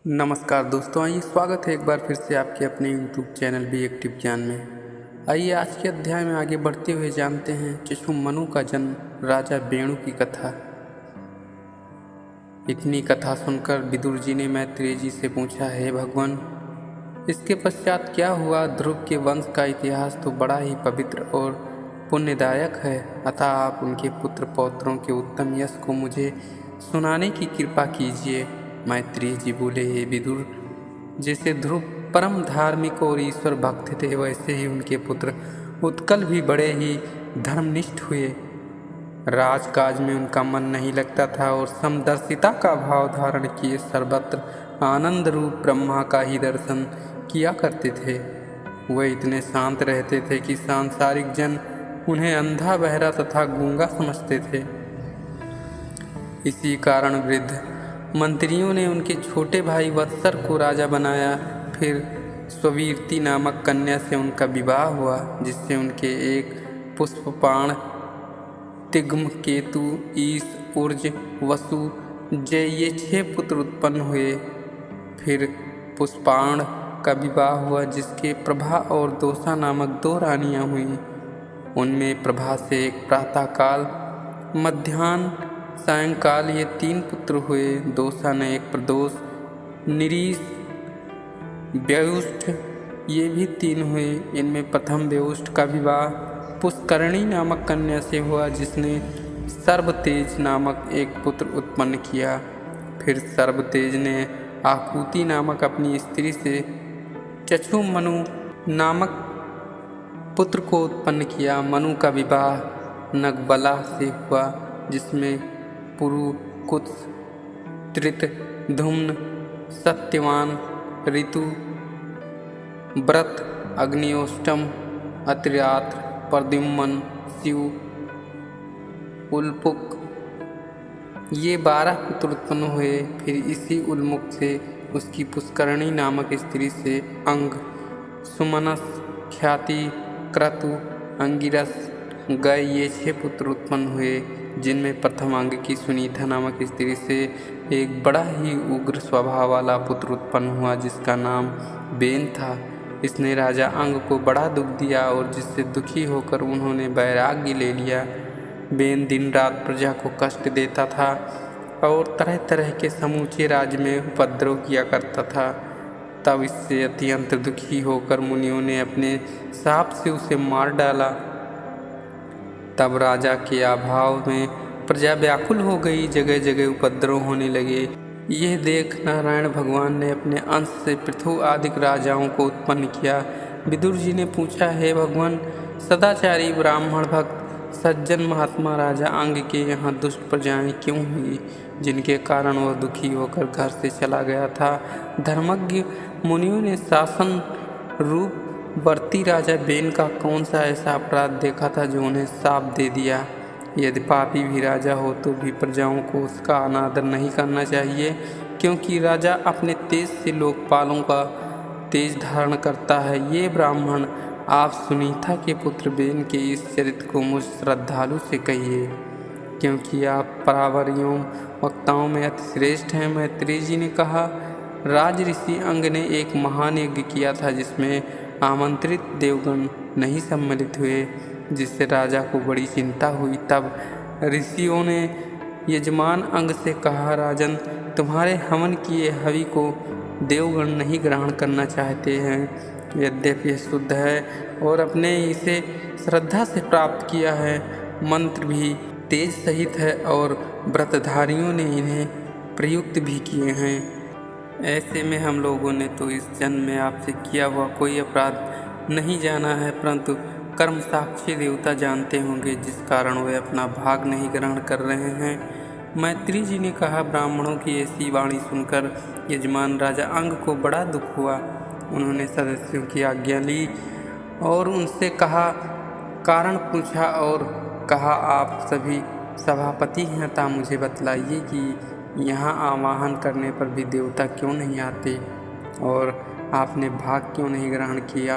नमस्कार दोस्तों, आइए स्वागत है एक बार फिर से आपके अपने YouTube चैनल बी एक्टिव ज्ञान में। आइए आज के अध्याय में आगे बढ़ते हुए जानते हैं चक्षु मनु का जन्म, राजा वेणु की कथा। इतनी कथा सुनकर विदुर जी ने मैत्रेय जी से पूछा, हे भगवान, इसके पश्चात क्या हुआ? ध्रुव के वंश का इतिहास तो बड़ा ही पवित्र और पुण्यदायक है, अतः आप उनके पुत्र पौत्रों के उत्तम यश को मुझे सुनाने की कृपा कीजिए। मैत्रेय जी बोले, हे विदुर, जैसे ध्रुव परम धार्मिक और ईश्वर भक्त थे, वैसे ही उनके पुत्र उत्कल भी बड़े ही धर्मनिष्ठ हुए। राजकाज में उनका मन नहीं लगता था और समदर्शिता का भाव धारण किए सर्वत्र आनंद रूप ब्रह्मा का ही दर्शन किया करते थे। वे इतने शांत रहते थे कि सांसारिक जन उन्हें अंधा, बहरा तथा गूंगा समझते थे। इसी कारण वृद्ध मंत्रियों ने उनके छोटे भाई वत्सर को राजा बनाया। फिर स्ववीरती नामक कन्या से उनका विवाह हुआ, जिससे उनके एक पुष्पपाण, तिग्म, केतु, ईश, ऊर्ज, वसु, जय ये 6 पुत्र उत्पन्न हुए। फिर पुष्पाण का विवाह हुआ, जिसके प्रभा और दोषा नामक 2 रानियां हुईं। उनमें प्रभा से एक प्रातःकाल, मध्याह्न, सायंकाल ये 3 पुत्र हुए। दोषा ने एक प्रदोष, निरीश, व्युष्ट ये भी 3 हुए। इनमें प्रथम व्युष्ट का विवाह पुष्करणी नामक कन्या से हुआ, जिसने सर्वतेज नामक एक पुत्र उत्पन्न किया। फिर सर्वतेज ने आकुति नामक अपनी स्त्री से चक्षु मनु नामक पुत्र को उत्पन्न किया। मनु का विवाह नगबला से हुआ, जिसमें पुरु, कुत्स, त्रित, धुम्न, सत्यवान, ऋतु, व्रत, अग्नियोष्टम, अत्र्यात्र, प्रद्युम्न, शिव, उल्पुक ये 12 पुत्र उत्पन्न हुए। फिर इसी उल्मुख से उसकी पुष्करणी नामक स्त्री से अंग, सुमनस, ख्याति, क्रतु, अंगिरस, गय ये 6 पुत्र उत्पन्न हुए, जिनमें प्रथम अंग की सुनीता नामक स्त्री से एक बड़ा ही उग्र स्वभाव वाला पुत्र उत्पन्न हुआ, जिसका नाम बेन था। इसने राजा अंग को बड़ा दुख दिया और जिससे दुखी होकर उन्होंने वैराग्य ले लिया। बेन दिन रात प्रजा को कष्ट देता था और तरह तरह के समूचे राज्य में उपद्रव किया करता था। तब इससे अत्यंत दुखी होकर मुनियों ने अपने शाप से उसे मार डाला। तब राजा के अभाव में प्रजा व्याकुल हो गई, जगह जगह उपद्रव होने लगे। यह देख नारायण भगवान ने अपने अंश से पृथु आदि राजाओं को उत्पन्न किया। विदुर जी ने पूछा, हे भगवान, सदाचारी ब्राह्मण भक्त सज्जन महात्मा राजा अंग के यहाँ दुष्ट प्रजाएं क्यों हुई, जिनके कारण वह दुखी होकर घर से चला गया था? धर्मज्ञ मुनियों ने शासन रूप वर्ती राजा बेन का कौन सा ऐसा अपराध देखा था जो उन्हें शाप दे दिया? यदि पापी भी राजा हो तो भी प्रजाओं को उसका अनादर नहीं करना चाहिए, क्योंकि राजा अपने तेज से लोकपालों का तेज धारण करता है। ये ब्राह्मण, आप सुनीता के पुत्र बेन के इस चरित्र को मुझ श्रद्धालु से कहिए, क्योंकि आप परावरियों वक्ताओं में अति श्रेष्ठ हैं। मैत्रेय जी ने कहा, राज ऋषि अंग ने एक महान यज्ञ किया था, जिसमें आमंत्रित देवगण नहीं सम्मिलित हुए, जिससे राजा को बड़ी चिंता हुई। तब ऋषियों ने यजमान अंग से कहा, राजन, तुम्हारे हवन किए हवि को देवगण नहीं ग्रहण करना चाहते हैं। यद्यपि यह शुद्ध है और अपने इसे श्रद्धा से प्राप्त किया है, मंत्र भी तेज सहित है और व्रतधारियों ने इन्हें प्रयुक्त भी किए हैं। ऐसे में हम लोगों ने तो इस जन्म में आपसे किया हुआ कोई अपराध नहीं जाना है, परंतु कर्म साक्षी देवता जानते होंगे, जिस कारण वे अपना भाग नहीं ग्रहण कर रहे हैं। मैत्रेय जी ने कहा, ब्राह्मणों की ऐसी वाणी सुनकर यजमान राजा अंग को बड़ा दुख हुआ। उन्होंने सदस्यों की आज्ञा ली और उनसे कहा, कारण पूछा और कहा, आप सभी सभापति हैं, अतः मुझे बतलाइए कि यहाँ आवाहन करने पर भी देवता क्यों नहीं आते और आपने भाग क्यों नहीं ग्रहण किया?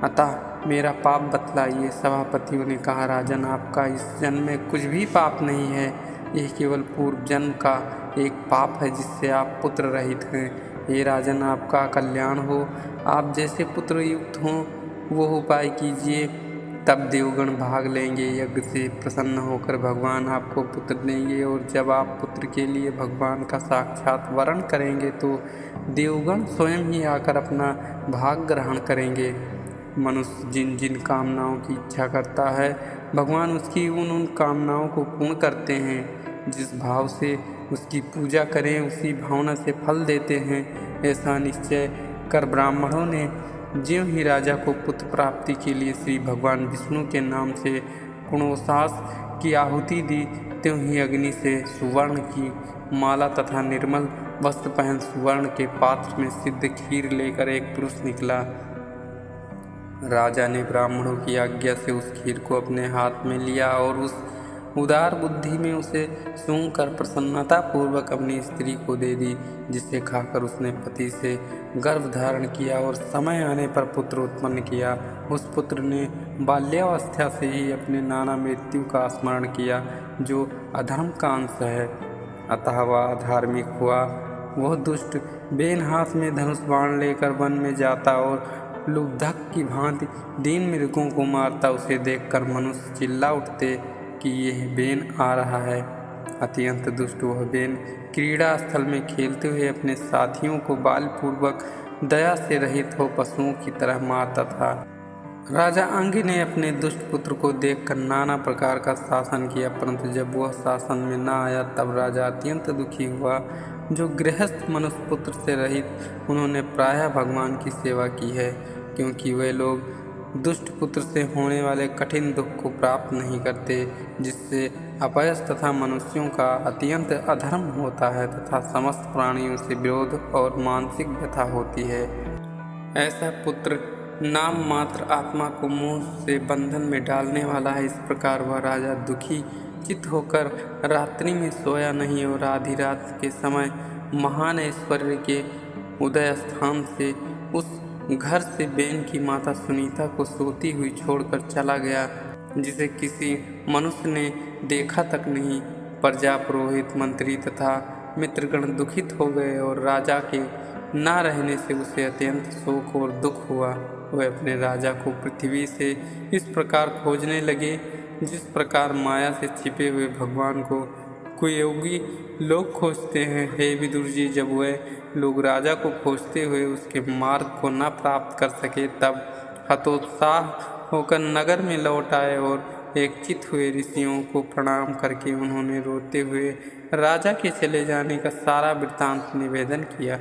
अतः मेरा पाप बतलाइए। सभापतियों ने कहा, राजन, आपका इस जन्म में कुछ भी पाप नहीं है। यह केवल पूर्व जन्म का एक पाप है जिससे आप पुत्र रहित हैं। हे राजन, आपका कल्याण हो। आप जैसे पुत्र युक्त हों वो उपाय कीजिए, तब देवगण भाग लेंगे। यज्ञ से प्रसन्न होकर भगवान आपको पुत्र देंगे, और जब आप पुत्र के लिए भगवान का साक्षात वरण करेंगे तो देवगण स्वयं ही आकर अपना भाग ग्रहण करेंगे। मनुष्य जिन जिन कामनाओं की इच्छा करता है, भगवान उसकी उन कामनाओं को पूर्ण करते हैं। जिस भाव से उसकी पूजा करें उसी भावना से फल देते हैं। ऐसा निश्चय कर ब्राह्मणों ने ज्यों ही राजा को पुत्र प्राप्ति के लिए श्री भगवान विष्णु के नाम से पुणोसास की आहुति दी, त्यों ही अग्नि से सुवर्ण की माला तथा निर्मल वस्त्र पहन सुवर्ण के पात्र में सिद्ध खीर लेकर एक पुरुष निकला। राजा ने ब्राह्मणों की आज्ञा से उस खीर को अपने हाथ में लिया और उस उदार बुद्धि में उसे सूंघ कर प्रसन्नता पूर्वक अपनी स्त्री को दे दी, जिसे खाकर उसने पति से गर्भ धारण किया और समय आने पर पुत्र उत्पन्न किया। उस पुत्र ने बाल्यावस्था से ही अपने नाना मृत्यु का स्मरण किया, जो अधर्म का अंश है, अतः वह अधार्मिक हुआ। वह दुष्ट बेन हाथ में धनुष बाण लेकर वन में जाता और लुब्धक की भांति दीन मृगों को मारता। उसे देखकर मनुष्य चिल्ला उठते कि यह बेन आ रहा है। अत्यंत दुष्ट वह बेन क्रीड़ा स्थल में खेलते हुए अपने साथियों को बालपूर्वक दया से रहित हो पशुओं की तरह मारता था। राजा अंगी ने अपने दुष्ट पुत्र को देखकर नाना प्रकार का शासन किया, परंतु जब वह शासन में न आया तब राजा अत्यंत दुखी हुआ। जो गृहस्थ मनुष्य पुत्र से रहित, उन्होंने प्रायः भगवान की सेवा की है, क्योंकि वे लोग दुष्ट पुत्र से होने वाले कठिन दुख को प्राप्त नहीं करते, जिससे अपयश तथा मनुष्यों का अत्यंत अधर्म होता है तथा समस्त प्राणियों से विरोध और मानसिक व्यथा होती है। ऐसा पुत्र नाम मात्र आत्मा को मोह से बंधन में डालने वाला है। इस प्रकार वह राजा दुखी चित्त होकर रात्रि में सोया नहीं और आधी रात के समय महान ऐश्वर्य के उदय स्थान से उस घर से बेन की माता सुनीता को सोती हुई छोड़कर चला गया, जिसे किसी मनुष्य ने देखा तक नहीं। प्रजा, पुरोहित, मंत्री तथा मित्रगण दुखित हो गए और राजा के न रहने से उसे अत्यंत शोक और दुख हुआ। वह अपने राजा को पृथ्वी से इस प्रकार खोजने लगे जिस प्रकार माया से छिपे हुए भगवान को कुयोगी लोग खोजते हैं। हे विदुर जी, जब वह लोग राजा को खोजते हुए उसके मार्ग को न प्राप्त कर सके, तब हतोत्साह होकर नगर में लौट आए और एकचित हुए ऋषियों को प्रणाम करके उन्होंने रोते हुए राजा के चले जाने का सारा वृत्तांत निवेदन किया।